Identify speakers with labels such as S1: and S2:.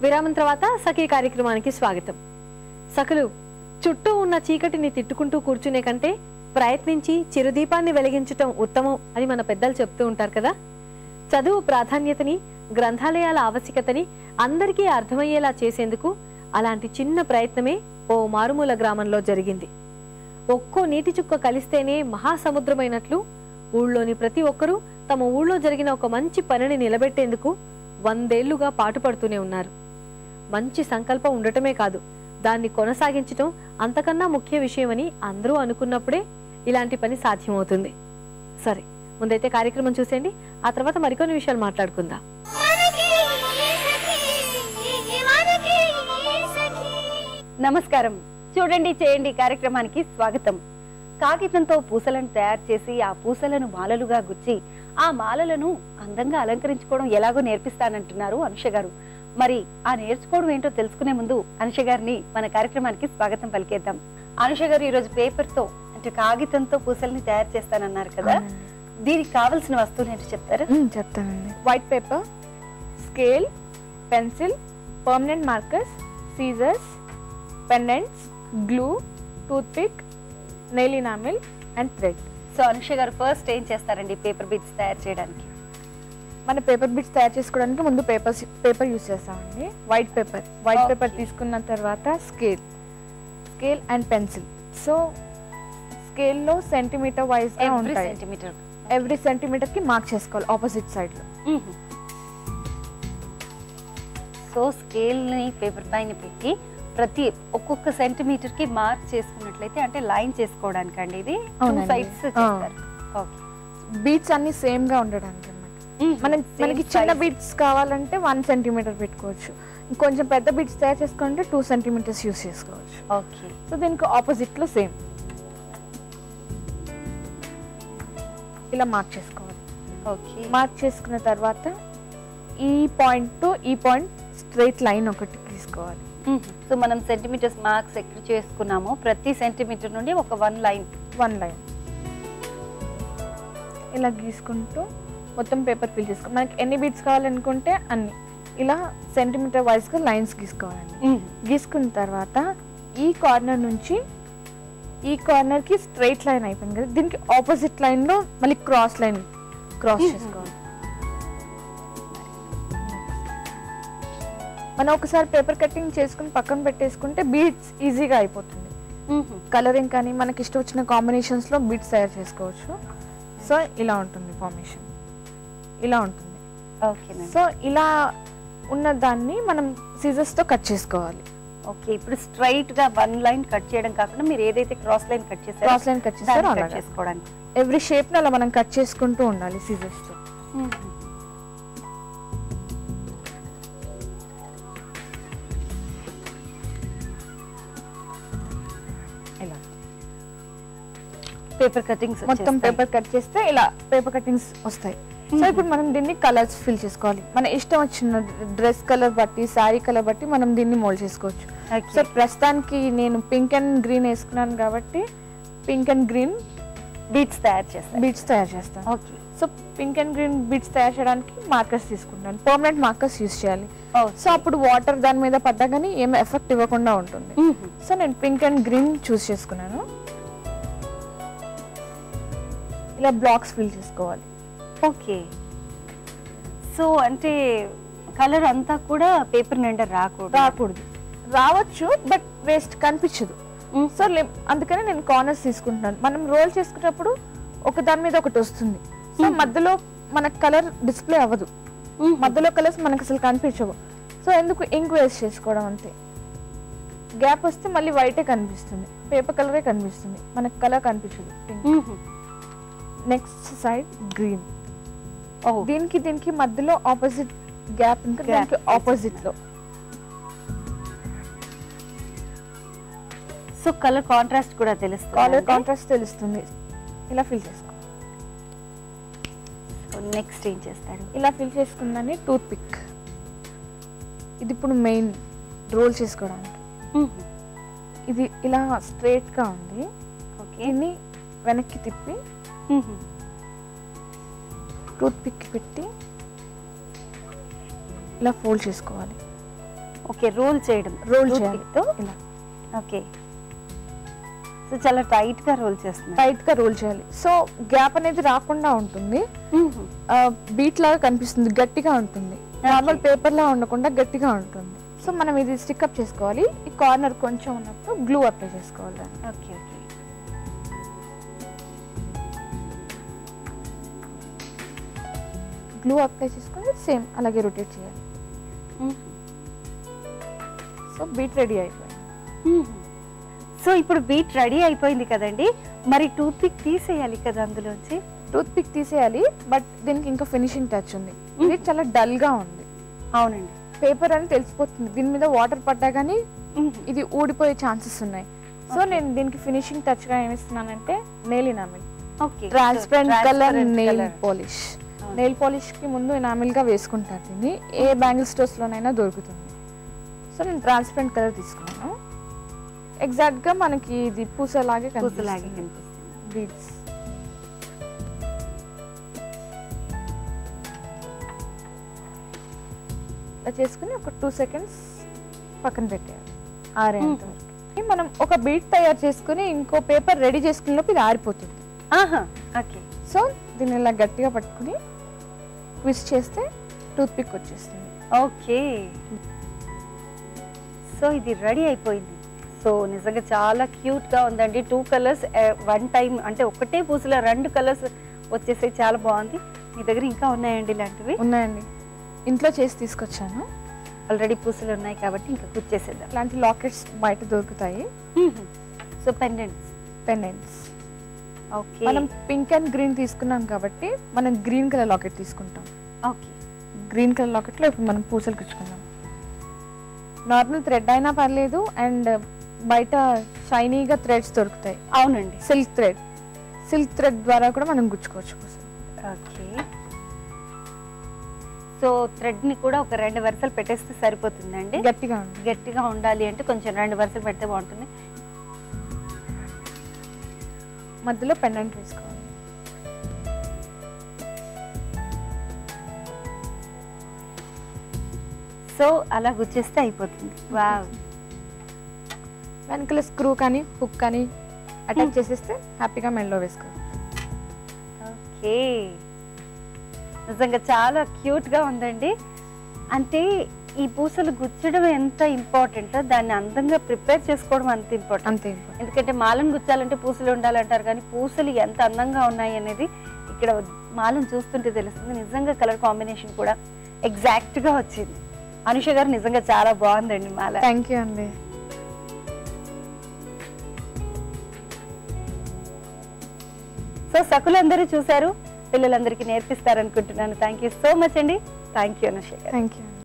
S1: విరామం తర్వాత సఖీ కార్యక్రమానికి స్వాగతం. సఖలు, చుట్టూ ఉన్న చీకటిని తిట్టుకుంటూ కూర్చునే కంటే ప్రయత్నించి చిరుదీపాన్ని వెలిగించటం ఉత్తమం అని మన పెద్దలు చెప్తూ ఉంటారు కదా. చదువు ప్రాధాన్యతని, గ్రంథాలయాల ఆవశ్యకతని అందరికీ అర్థమయ్యేలా చేసేందుకు అలాంటి చిన్న ప్రయత్నమే ఓ మారుమూల గ్రామంలో జరిగింది. ఒక్కో నీటి చుక్క కలిస్తేనే మహాసముద్రమైనట్లు ఊళ్ళోని ప్రతి ఒక్కరూ తమ ఊళ్ళో జరిగిన ఒక మంచి పనిని నిలబెట్టేందుకు 100 ఏళ్లుగా పాటుపడుతూనే ఉన్నారు. మంచి సంకల్పం ఉండటమే కాదు, దాన్ని కొనసాగించటం అంతకన్నా ముఖ్య విషయమని అందరూ అనుకున్నప్పుడే ఇలాంటి పని సాధ్యమవుతుంది. సరే, ముందైతే కార్యక్రమం చూసేయండి, ఆ తర్వాత మరికొన్ని విషయాలు మాట్లాడుకుందాం.
S2: నమస్కారం. చూడండి చేయండి కార్యక్రమానికి స్వాగతం. కాగితంతో పూసలను తయారు చేసి ఆ పూసలను మాలలుగా గుచ్చి ఆ మాలలను అందంగా అలంకరించుకోవడం ఎలాగో నేర్పిస్తానంటున్నారు అనుష గారు. మరి ఆ నేర్చుకోవడం ఏంటో తెలుసుకునే ముందు అనుష గారిని మన కార్యక్రమానికి స్వాగతం పలికేద్దాం. అనుష గారు, ఈరోజు పేపర్ తో అంటే కాగితంతో పూసల్ని తయారు చేస్తానన్నారు కదా, దీనికి కావాల్సిన వస్తువులు ఏంటో చెప్తారా?
S3: చెప్తానండి. White paper, scale, pencil, permanent markers, scissors, pendants, glue, toothpick, nail enamel and thread.
S2: So Anusha గారు, ఫస్ట్ ఏం చేస్తారండి పేపర్ బిట్స్ తయారు చేయడానికి?
S3: మన పేపర్ బిట్స్ తయారు చేసుకోవడానికి ముందు పేపర్ యూజ్ చేస్తామండి. వైట్ పేపర్ తీసుకున్న తర్వాత స్కేల్ అండ్ పెన్సిల్. సో స్కేల్లో సెంటీమీటర్ వైజ్ గా ఉంటాయి. ఎవ్రీ సెంటీమీటర్ కి మార్క్ చేసుకోవాలి ఆపోజిట్ సైడ్ లో.
S2: సో స్కేల్ ని పేపర్ పైన పెట్టి ప్రతి ఒక్కొక్క సెంటీమీటర్ కి మార్క్ చేసుకున్నట్లయితే, అంటే లైన్ చేసుకోవడానికి అండి ఇది సైడ్స్ చేస్తారు. ఓకే,
S3: బీట్స్ అన్ని సేమ్ గా ఉండడానికి అన్నమాట. మనకి చిన్న బీట్స్ కావాలంటే 1 సెంటీమీటర్ పెట్టుకోవచ్చు, కొంచెం పెద్ద బీట్స్ తయారు చేసుకోవాలంటే 2 సెంటీమీటర్స్ యూస్ చేసుకోవచ్చు.
S2: ఓకే,
S3: సో దీనికి ఆపోజిట్ లో సేమ్ ఇలా మార్క్ చేసుకోవాలి.
S2: ఓకే,
S3: మార్క్ చేసుకున్న తర్వాత ఈ పాయింట్ టు ఈ పాయింట్ స్ట్రైట్ లైన్ ఒకటి తీసుకోవాలి.
S2: సో మనం సెంటీమీటర్స్ మార్క్స్ ఎక్కడ చేసుకున్నామో ప్రతి సెంటీమీటర్ నుండి ఒక 1 లైన్
S3: ఇలా గీసుకుంటూ మొత్తం పేపర్ ఫిల్ చేసుకోవాలి. మనకి ఎన్ని బీట్స్ కావాలనుకుంటే అన్ని ఇలా సెంటీమీటర్ వైజ్ గా లైన్స్ గీసుకోవాలండి. గీసుకున్న తర్వాత ఈ కార్నర్ నుంచి ఈ కార్నర్ కి స్ట్రైట్ లైన్ అయిపోయింది కదా, దీనికి ఆపోజిట్ లైన్ లో మళ్ళీ క్రాస్ చేసుకోవాలి. మనం ఒకసారి పేపర్ కటింగ్ చేసుకుని పక్కన పెట్టేసుకుంటే బీడ్స్ ఈజీగా అయిపోతుంది. కలరింగ్ కానీ మనకి ఇష్టం వచ్చిన కాంబినేషన్స్ లో బీడ్స్ తయారు చేసుకోవచ్చు. సో ఇలా ఉంటుంది ఫార్మేషన్, ఇలా ఉంటుంది. సో ఇలా ఉన్న దాన్ని మనం సీజర్స్ తో కట్ చేసుకోవాలి.
S2: ఓకే, ఇప్పుడు స్ట్రైట్ గా 1 లైన్ కట్ చేయడం కాకుండా మీరు ఏదైతే క్రాస్ లైన్ కట్ చేస్తారో అలా చేసుకోవడానికి
S3: ఎవ్రీ షేప్ ని అలా మనం కట్ చేసుకుంటూ ఉండాలి సీజర్స్ తో.
S2: పేపర్ కటింగ్స్
S3: మొత్తం పేపర్ కట్ చేస్తే ఇలా పేపర్ కటింగ్స్ వస్తాయి. సో ఇప్పుడు మనం దీన్ని కలర్స్ ఫిల్ చేసుకోవాలి. మన ఇష్టం వచ్చిన డ్రెస్ కలర్ బట్టి, శారీ కలర్ బట్టి మనం దీన్ని మోల్డ్ చేసుకోవచ్చు. సో ప్రస్తుతానికి నేను పింక్ అండ్ గ్రీన్ వేసుకున్నాను కాబట్టి పింక్ అండ్ గ్రీన్
S2: బీట్స్ తయారు చేస్తాను.
S3: So pink and green beats తయారు చేయడానికి మార్కర్స్ తీసుకుంటాను. పర్మనెంట్ మార్కర్స్ యూజ్ చేయాలి. సో అప్పుడు వాటర్ దాని మీద పడ్డా కానీ ఏమి ఎఫెక్ట్ ఇవ్వకుండా ఉంటుంది. సో నేను పింక్ అండ్ గ్రీన్ చూస్ చేసుకున్నాను. ఇలా బ్లాక్స్ ఫిల్ చేసుకోవాలి.
S2: ఓకే, సో అంటే కలర్ అంతా కూడా పేపర్ నిండా రాకూడదు.
S3: రావచ్చు, బట్ వేస్ట్ కనిపించదు. సో అందుకని నేను కార్నర్స్ తీసుకుంటున్నాను. మనం రోల్ చేసుకున్నప్పుడు ఒక దాని మీద ఒకటి వస్తుంది. సో మధ్యలో మనకు కలర్ డిస్ప్లే అవ్వదు, మధ్యలో కలర్స్ మనకు అసలు కనిపించవు. సో ఎందుకు ఇంక్ వేస్ట్ చేసుకోవడం, అంతే. గ్యాప్ వస్తే మళ్ళీ వైటే కనిపిస్తుంది, పేపర్ కలరే కనిపిస్తుంది, మనకు కలర్ కనిపించదు. Next side green. దీనికి మధ్యలో ఆపోజిట్ గ్యాప్ ఇంకా దానికి ఆపోజిట్ లో.
S2: సో కలర్ కాంట్రాస్ట్ కూడా
S3: తెలుస్తుంది. ఇలా ఫిల్ చేసుకో.
S2: నెక్స్ట్ ఏం చేస్తారు?
S3: ఇలా ఫిల్ చేసుకుందని టూత్ పిక్. ఇది ఇప్పుడు మెయిన్ రోల్ చేసుకోవడానికి. ఇది ఇలా స్ట్రైట్ గా ఉంది. దీన్ని వెనక్కి తిప్పి టూత్ పిక్ పెట్టి ఇలా ఫోల్డ్ చేసుకోవాలి.
S2: ఓకే, రోల్ చేయడం.
S3: రోల్ చేయాలి
S2: తో
S3: ఇలా.
S2: ఓకే, సో చాలా టైట్ గా రోల్ చేస్తున్నారు.
S3: టైట్ గా రోల్ చేయాలి. సో గ్యాప్ అనేది రాకుండా ఉంటుంది, బీట్ లాగా కనిపిస్తుంది, గట్టిగా ఉంటుంది. నార్మల్ పేపర్ లా ఉండకుండా గట్టిగా ఉంటుంది. సో మనం ఇది స్టిక్అప్ చేసుకోవాలి. ఈ కార్నర్ కొంచెం ఉన్నప్పుడు గ్లూ అప్లై చేసుకోవాలి దాన్ని.
S2: ఓకే ఓకే,
S3: గ్లూ అప్లై చేసుకొని సేమ్ అలాగే రొటేట్ చేయాలి. సో బీట్ రెడీ అయిపోయింది.
S2: సో ఇప్పుడు బీట్ రెడీ అయిపోయింది కదండి, మరి టూత్ పిక్ తీసేయాలి కదా అందులోంచి.
S3: టూత్ పిక్ తీసేయాలి, బట్ దీనికి ఇంకా ఫినిషింగ్ టచ్ ఉంది. ఇది చాలా డల్ గా ఉంది.
S2: అవునండి,
S3: పేపర్ అని తెలిసిపోతుంది. దీని మీద వాటర్ పడ్డా కానీ ఇది ఊడిపోయే ఛాన్సెస్ ఉన్నాయి. సో నేను దీనికి ఫినిషింగ్ టచ్ గా ఏమిస్తున్నానంటే nail enamel, transparent colour nail polish. Nail polish కి ముందు ఎనామిల్ గా వేసుకుంటారు దీన్ని. ఏ బ్యాంగిల్ స్టోర్స్ లోనైనా దొరుకుతుంది. సో నేను ట్రాన్స్పరెంట్ కలర్ తీసుకున్నాను. ఎగ్జాక్ట్ గా మనకి ఇది పూసలాగే కనిపిస్తుంది. బీడ్స్ ఇలా చేసుకుని ఒక 2 seconds పక్కన పెట్టేయాలి ఆరేంత వరకు. మనం ఒక బీట్ తయారు చేసుకుని ఇంకో పేపర్ రెడీ చేసుకునే లోపు ఇది ఆరిపోతుంది.
S2: ఓకే,
S3: సో దీన్ని ఇలా గట్టిగా పట్టుకుని ట్విస్ట్ చేస్తే టూత్ పిక్ వచ్చేస్తుంది.
S2: ఓకే, సో ఇది రెడీ అయిపోయింది. సో నిజంగా చాలా క్యూట్ గా ఉందండి. 2 కలర్స్ వన్ టైం, అంటే ఒకటే పూసలో 2 కలర్స్ వచ్చేసి చాలా బాగుంది. మీ దగ్గర ఇంకా ఉన్నాయండి ఇలాంటివి?
S3: ఉన్నాయండి, ఇంట్లో చేసి తీసుకొచ్చాను.
S2: ఆల్రెడీ పూసలు ఉన్నాయి కాబట్టి ఇంకా కుచ్చేసేద్దాం.
S3: ఇలాంటి లాకెట్స్ బయట దొరుకుతాయి.
S2: సో పెండెంట్స్ ఓకే,
S3: మనం పింక్ అండ్ గ్రీన్ తీసుకున్నాం కాబట్టి మనం గ్రీన్ కలర్ లాకెట్ తీసుకుంటాం.
S2: ఓకే,
S3: గ్రీన్ కలర్ లాకెట్ లో ఇప్పుడు మనం పూసలు కుచ్చుకుందాం. నార్మల్ థ్రెడ్ అయినా పర్లేదు, అండ్ బయట షైనీగా థ్రెడ్స్ దొరుకుతాయి.
S2: అవునండి,
S3: సిల్క్ థ్రెడ్ ద్వారా కూడా మనం గుచ్చుకోవచ్చు పూసలు.
S2: ఓకే, సో థ్రెడ్ ని కూడా ఒక 2 వరుసలు పెట్టేస్తే సరిపోతుందండి.
S3: గట్టిగా
S2: ఉండాలి అంటే కొంచెం 2 వరుసలు పెడితే బాగుంటుంది.
S3: మధ్యలో పెండెంట్ వేసుకోవాలి.
S2: సో అలా గుచ్చేస్తే అయిపోతుంది. వావ్,
S3: వెనకాల స్క్రూ కానీ హుక్ కానీ అటాచ్ చేసేస్తే హ్యాపీగా మెడలో వేసుకోవాలి.
S2: ఓకే, నిజంగా చాలా క్యూట్ గా ఉందండి. అంటే ఈ పూసలు గుచ్చడం ఎంత ఇంపార్టెంట్, దాన్ని అందంగా ప్రిపేర్ చేసుకోవడం అంత ఇంపార్టెంట్. ఎందుకంటే మాలను గుచ్చాలంటే పూసలు ఉండాలంటారు, కానీ పూసలు ఎంత అందంగా ఉన్నాయి అనేది ఇక్కడ మాలను చూస్తుంటే తెలుస్తుంది. నిజంగా కలర్ కాంబినేషన్ కూడా ఎగ్జాక్ట్ గా వచ్చింది. అనుష గారు నిజంగా చాలా బాగుందండి మాల.
S3: థ్యాంక్ యూ అండి.
S2: సో సకులందరూ చూశారు, పిల్లలందరికీ నేర్పిస్తారనుకుంటున్నాను. థ్యాంక్ యూ సో మచ్ అండి. థ్యాంక్ యూ అనుష గారు.
S3: Thank you.